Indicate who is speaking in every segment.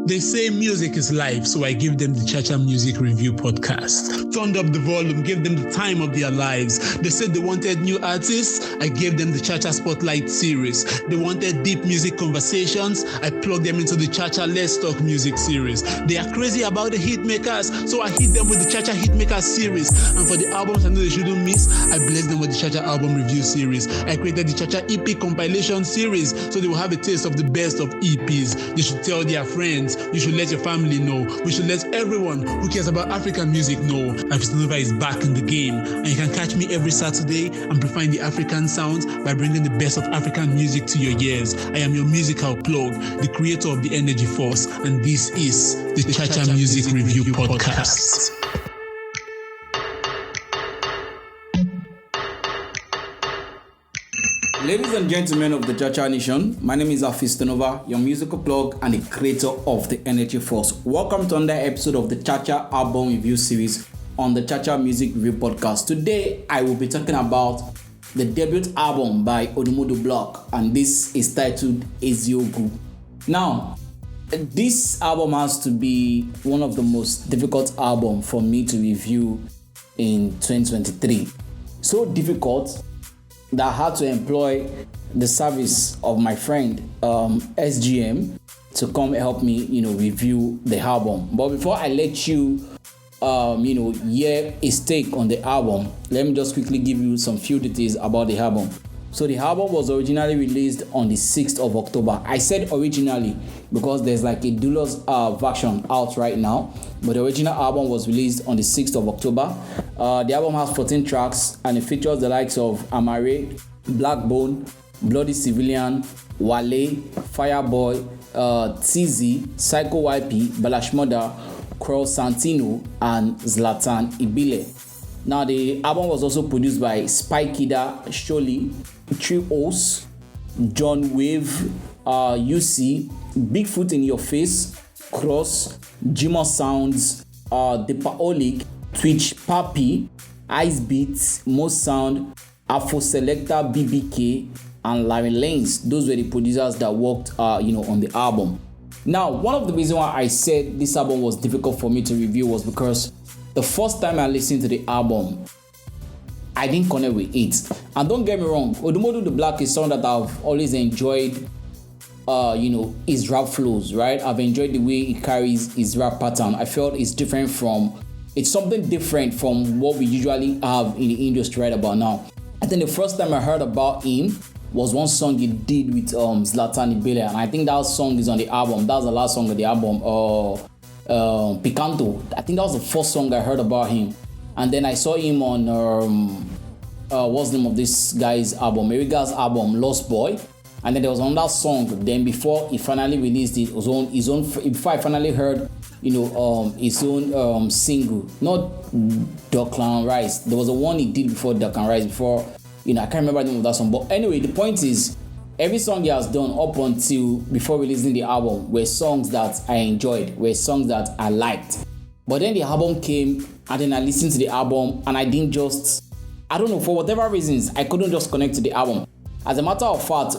Speaker 1: They say music is life, so I give them the Cha-Cha Music Review podcast. Turned up the volume, gave them the time of their lives. They said they wanted new artists, I gave them the Cha-Cha Spotlight series. They wanted deep music conversations, I plugged them into the Cha-Cha Let's Talk music series. They are crazy about the hit makers, so I hit them with the Cha-Cha Hit Makers series. And for the albums I know they shouldn't miss, I blessed them with the Cha-Cha Album Review series. I created the Cha-Cha EP compilation series, so they will have a taste of the best of EPs. They should tell their friends, you should let your family know, we should let everyone who cares about African music know. AfroSelecta is back in the game, and you can catch me every Saturday amplifying the African sounds by bringing the best of African music to your ears. I am your musical plug, the creator of the Energy Force, and this is the Cha-Cha Music Review podcast.
Speaker 2: Ladies and gentlemen of the Cha-Cha Nation, my name is AfroSelecta, your musical plug and the creator of the Energy Force. Welcome to another episode of the Cha-Cha Album Review series on the Cha-Cha Music Review podcast. Today, I will be talking about the debut album by Odumodublvck, and this is titled Eziokwu. Now, this album has to be one of the most difficult albums for me to review in 2023. So difficult that I had to employ the service of my friend SGM to come help me, review the album. But before I let you, hear his take on the album, let me just quickly give you some few details about the album. So the album was originally released on the 6th of October. I said originally because there's like a deluxe version out right now, but the original album was released on the 6th of October. The album has 14 tracks and it features the likes of Amaarae, Blaqbonez, Bloody Civilian, Wale, Fireboy, Teezee, PsychoYP, Shmurda, Santino, and Zlatan Ibile. Now, the album was also produced by Spykida, Sholz, Trill, JohnWav, Ucee, Bigfootinyourface, Jimohsoundz, Deepaholiq, Twitchpapiii, Icebeatzz, Jimohsoundz, AfroSelecta-BBK, and LarryLanes. Those were the producers that worked, on the album. Now, one of the reasons why I said this album was difficult for me to review was because the first time I listened to the album, I didn't connect with it. And don't get me wrong, Odumodublvck is someone that I've always enjoyed, his rap flows, right? I've enjoyed the way he carries his rap pattern. I felt it's something different from what we usually have in the industry right about now. I think the first time I heard about him was one song he did with Zlatan Ibile, and I think that song is on the album. That was the last song of the album, Picanto. I think that was the first song I heard about him. And then I saw him on what's the name of this guy's album, Eriga's album, Lost Boy. And then there was another song. Then before he finally released his own before I finally heard his own single, not Duck and Rice. There was a one he did before Duck and Rice, before, I can't remember the name of that song. But anyway, the point is, every song he has done up until before releasing the album were songs that I enjoyed, were songs that I liked. But then the album came, and then I listened to the album, and I didn't for whatever reasons, I couldn't just connect to the album. As a matter of fact,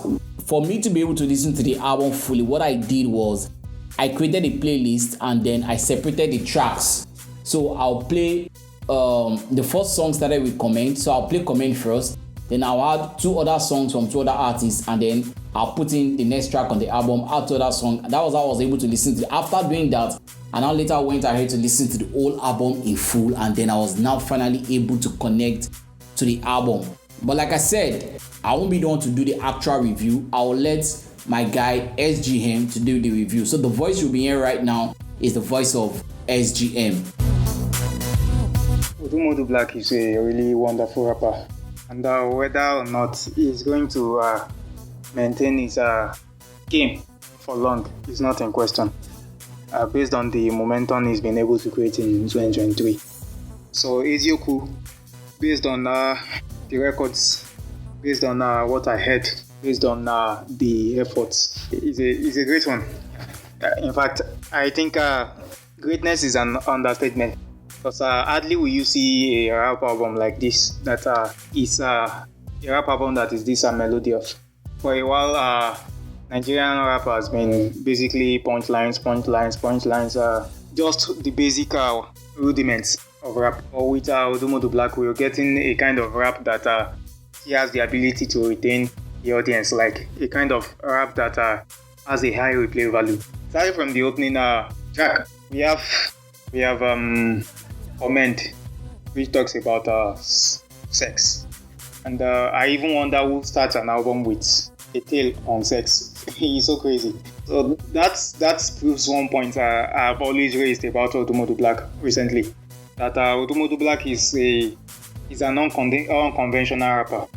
Speaker 2: for me to be able to listen to the album fully, what I did was I created a playlist and then I separated the tracks. So I'll play the first song started with comment, so I'll play comment first. Then I'll add two other songs from two other artists, and then I'll put in the next track on the album, add to that song. That was how I was able to listen to it. After doing that, and now later went ahead to listen to the whole album in full, and then I was now finally able to connect to the album. But like I said, I won't be the one to do the actual review. I will let my guy SGM to do the review. So the voice you'll be hearing right now is the voice of SGM.
Speaker 3: Odumodublvck is a really wonderful rapper. And whether or not he's going to maintain his game for long is not in question, based on the momentum he's been able to create in 2023. So Eziokwu, based on the records, based on what I heard, based on the efforts, is a great one. In fact, I think greatness is an understatement. Because hardly will you see a rap album like this that is a rap album that is this melodious. For a while, Nigerian rap has been basically punchlines, just the basic rudiments of rap. Or with Odumodublvck, we're getting a kind of rap that he has the ability to retain the audience, like a kind of rap that has a high replay value. Starting from the opening track, we have Comment, which talks about sex, and I even wonder who starts an album with a tale on sex. He's so crazy. So that proves one point I've always raised about Odumodublvck recently, that Odumodublvck is an unconventional rapper.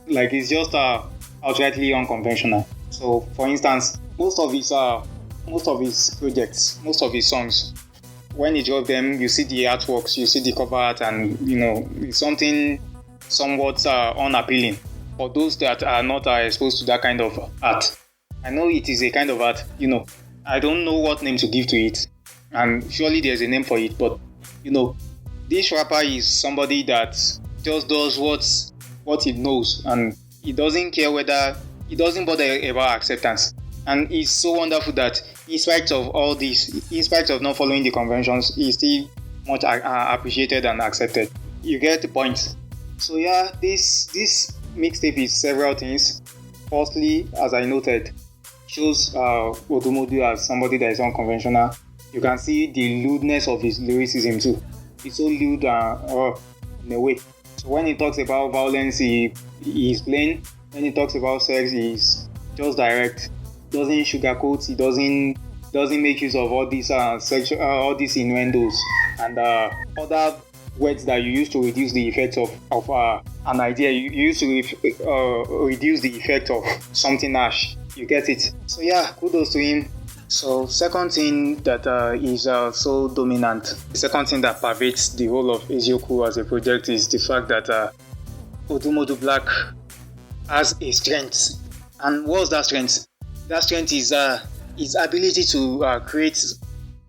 Speaker 3: Like, he's just outrightly unconventional. So, for instance, most of his projects, most of his songs, when he drops them, you see the artworks, you see the cover art, and it's something somewhat unappealing for those that are not exposed to that kind of art. I know it is a kind of art, I don't know what name to give to it, and surely there's a name for it, but this rapper is somebody that just does what he knows, and he doesn't care whether, he doesn't bother about acceptance. And it's so wonderful that in spite of all this, in spite of not following the conventions, he's still much appreciated and accepted. You get the point. So yeah, this mixtape is several things. Firstly, as I noted, shows Odumodu as somebody that is unconventional. You can see the lewdness of his lyricism too. It's so lewd in a way. So when he talks about violence, he is plain. When he talks about sex, he's just direct. Doesn't sugarcoat. He doesn't make use of all these sexual, all these innuendos and other words that you use to reduce the effect of an idea. You use to reduce the effect of something harsh. You get it. So yeah, kudos to him. So second thing that is so dominant, the second thing that pervades the whole of Eziokwu as a project is the fact that Odumodublvck has a strength. And what's that strength? That strength is his ability to create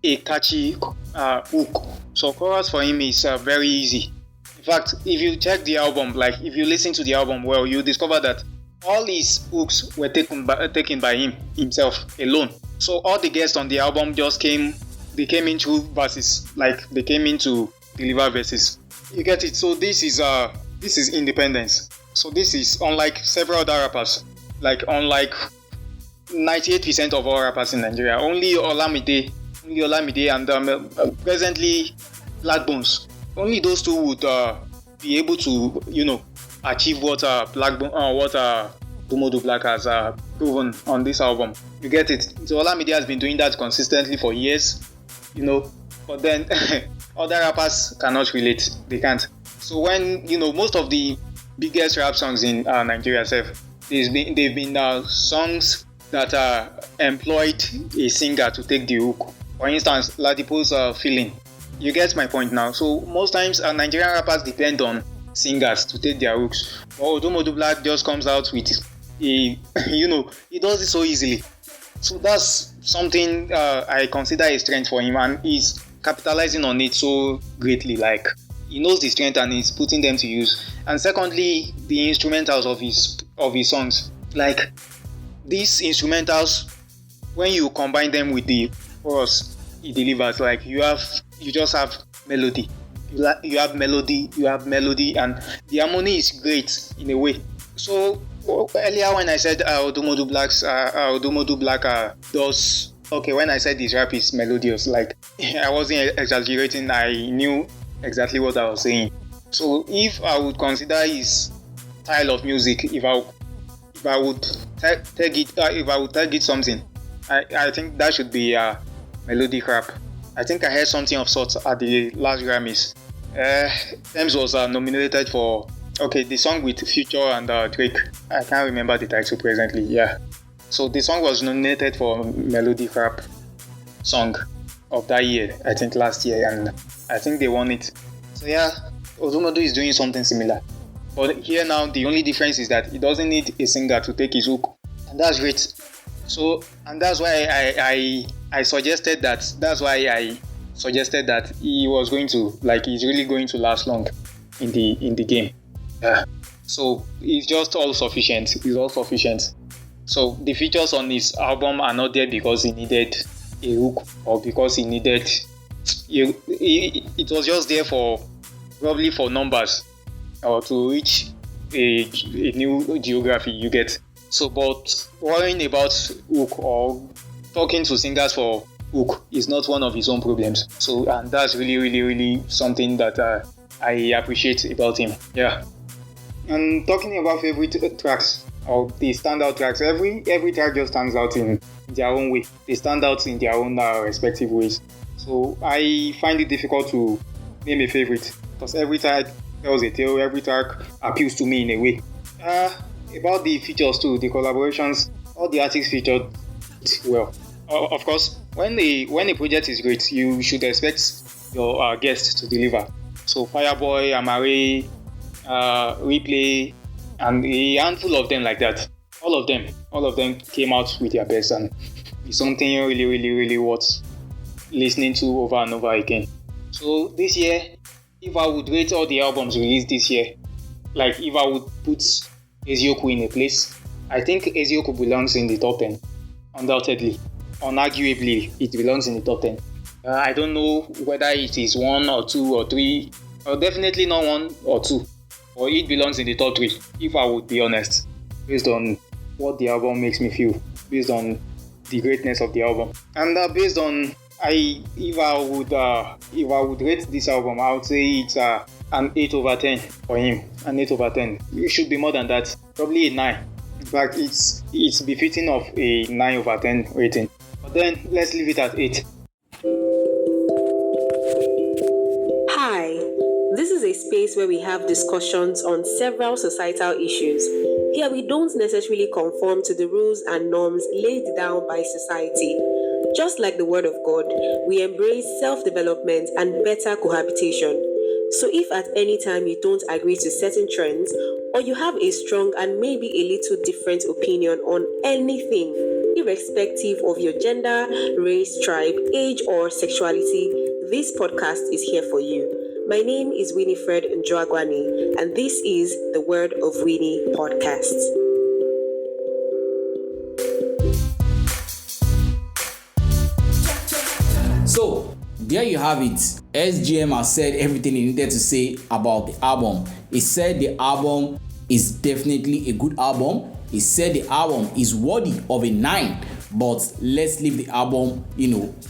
Speaker 3: a catchy hook. So chorus for him is very easy. In fact, if you check the album, like if you listen to the album well, you discover that all his hooks were taken by him himself alone. So all the guests on the album just came in through verses, like they came in to deliver verses. You get it? So this is independence. So this is unlike several other rappers, like unlike 98% of all rappers in Nigeria. Only Olamide and presently Blaqbonez. Only those two would be able to, achieve what Odumodublvck has proven on this album. You get it? So Olamide has been doing that consistently for years, but then other rappers cannot relate. They can't. So when, most of the biggest rap songs in Nigeria, they've been songs that employed a singer to take the hook. For instance, Ladipo's Feeling. You get my point now. So most times Nigerian rappers depend on singers to take their hooks. But Odumodublvck just comes out with he does it so easily. So that's something I consider a strength for him, and he's capitalizing on it so greatly. Like, he knows the strength and he's putting them to use. And secondly, the instrumentals of his songs. Like, these instrumentals, when you combine them with the chorus, he delivers. Like, you just have melody. You have melody, and the harmony is great in a way. So earlier when I said Odumodublvck does okay, when I said his rap is melodious, like, I wasn't exaggerating. I knew exactly what I was saying. So if I would consider his style of music, if I would tag it something, I think that should be melodic rap. I think I heard something of sorts at the last Grammys. Teezee was nominated for the song with Future and Drake. I can't remember the title presently. Yeah, so the song was nominated for melodic rap song of that year. I think last year, and I think they won it. So yeah, Odumodu is doing something similar. But here now, the only difference is that he doesn't need a singer to take his hook, and that's great. So, and that's why I suggested that. That's why I suggested that he was going to, he's really going to last long in the game. Yeah. So he's just all sufficient. He's all sufficient. So the features on his album are not there because he needed a hook or because he needed. It was just there for probably for numbers or to reach a new geography. You get. So, but worrying about hook or talking to singers for hook is not one of his own problems. So, and that's really something that I appreciate about him. Yeah. And talking about favorite tracks or the standout tracks, every track just stands out in their own way. They stand out in their own respective ways. So I find it difficult to name a favorite because every track tells a tale. Every track appeals to me in a way. About the features too, the collaborations, all the artists featured well. Of course, when a project is great, you should expect your guests to deliver. So Fireboy, Amaarae, Replay, and a handful of them like that. All of them came out with their best, and it's something really worth listening to over and over again. So this year, if I would rate all the albums released this year, like if I would put Eziokwu in a place, I think Eziokwu belongs in the top 10, undoubtedly. Unarguably, it belongs in the top 10. I don't know whether it is 1 or 2 or 3, or definitely not 1 or 2, or it belongs in the top 3, if I would be honest, based on what the album makes me feel, based on the greatness of the album. And based on, if I would rate this album, I would say it's an 8 over 10 for him, an 8 over 10. It should be more than that, probably a 9. In fact, it's befitting of a 9 over 10 rating. But then, let's leave it at 8.
Speaker 4: Hi, this is a space where we have discussions on several societal issues. Here we don't necessarily conform to the rules and norms laid down by society. Just like the word of God, we embrace self-development and better cohabitation. So if at any time you don't agree to certain trends, or you have a strong and maybe a little different opinion on anything, irrespective of your gender, race, tribe, age, or sexuality, this podcast is here for you. My name is Winifred Njoagwani, and this is the Word of Winnie podcast.
Speaker 2: So, there you have it. SGM has said everything he needed to say about the album. He said the album is definitely a good album. He said the album is worthy of a 9, but let's leave the album,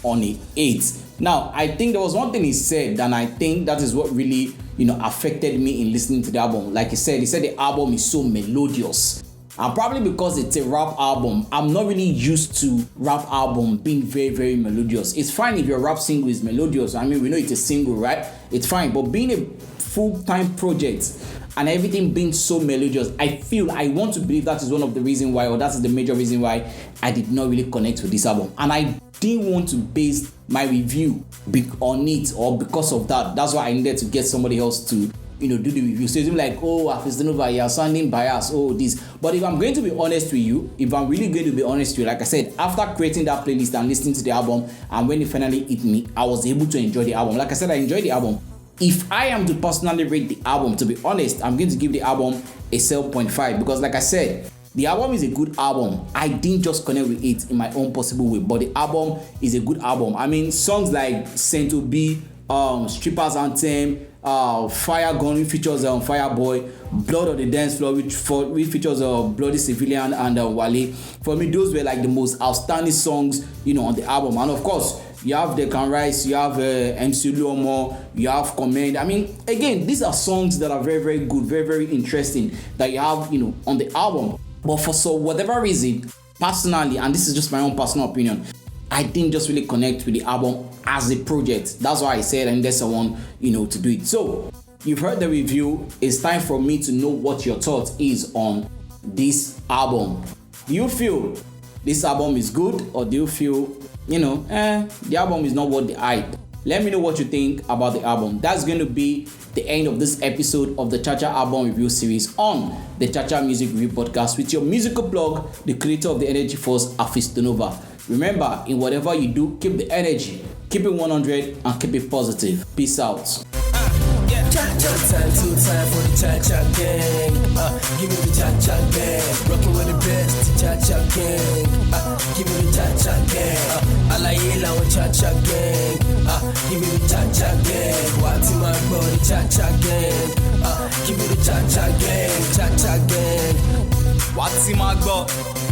Speaker 2: on a 8. Now, I think there was one thing he said, and I think that is what really, affected me in listening to the album. Like he said the album is so melodious. And probably because it's a rap album, I'm not really used to rap album being very melodious. It's fine if your rap single is melodious. I mean, we know it's a single, right? It's fine. But being a full-time project and everything being so melodious, I want to believe that is one of the reasons why, or that is the major reason why I did not really connect with this album. And I didn't want to base my review on it or because of that. That's why I needed to get somebody else to do the review. So it's like, AfroSelecta-BBK, you're sounding biased, this. But if I'm going to be honest with you, like I said, after creating that playlist and listening to the album, and when it finally hit me, I was able to enjoy the album. Like I said, I enjoyed the album. If I am to personally rate the album, to be honest, I'm going to give the album a 7.5 because, like I said, the album is a good album. I didn't just connect with it in my own possible way, but the album is a good album. I mean, songs like Sento B, Strippers Anthem, Fire Gun, which features Fireboy, Blood on the Dance Floor, which features Bloody Civilian and Wale. For me, those were like the most outstanding songs, on the album. And of course, you have The Can Rise, you have MC Luomo, you have Comment. I mean, again, these are songs that are very good, very interesting that you have, on the album. But for whatever reason, personally, and this is just my own personal opinion, I didn't just really connect with the album as a project. That's why I said I needed someone, to do it. So, you've heard the review. It's time for me to know what your thought is on this album. Do you feel this album is good, or do you feel, the album is not worth the hype? Let me know what you think about the album. That's going to be the end of this episode of the Chacha Album Review Series on the Chacha Music Review Podcast with your musical plug, the creator of the Energy Force, AfroSelecta-BBK. Remember, in whatever you do, keep the energy, keep it 100, and keep it positive. Peace out.
Speaker 5: Yeah. One time, two time for the cha-cha gang. Give me the cha-cha gang. Rockin' with the best, the cha-cha gang. Give me the cha-cha gang. Alaye with cha-cha gang. Give me the cha-cha gang. What's in my body, cha-cha gang. Give me the cha-cha gang, cha-cha gang.
Speaker 6: What's in my body?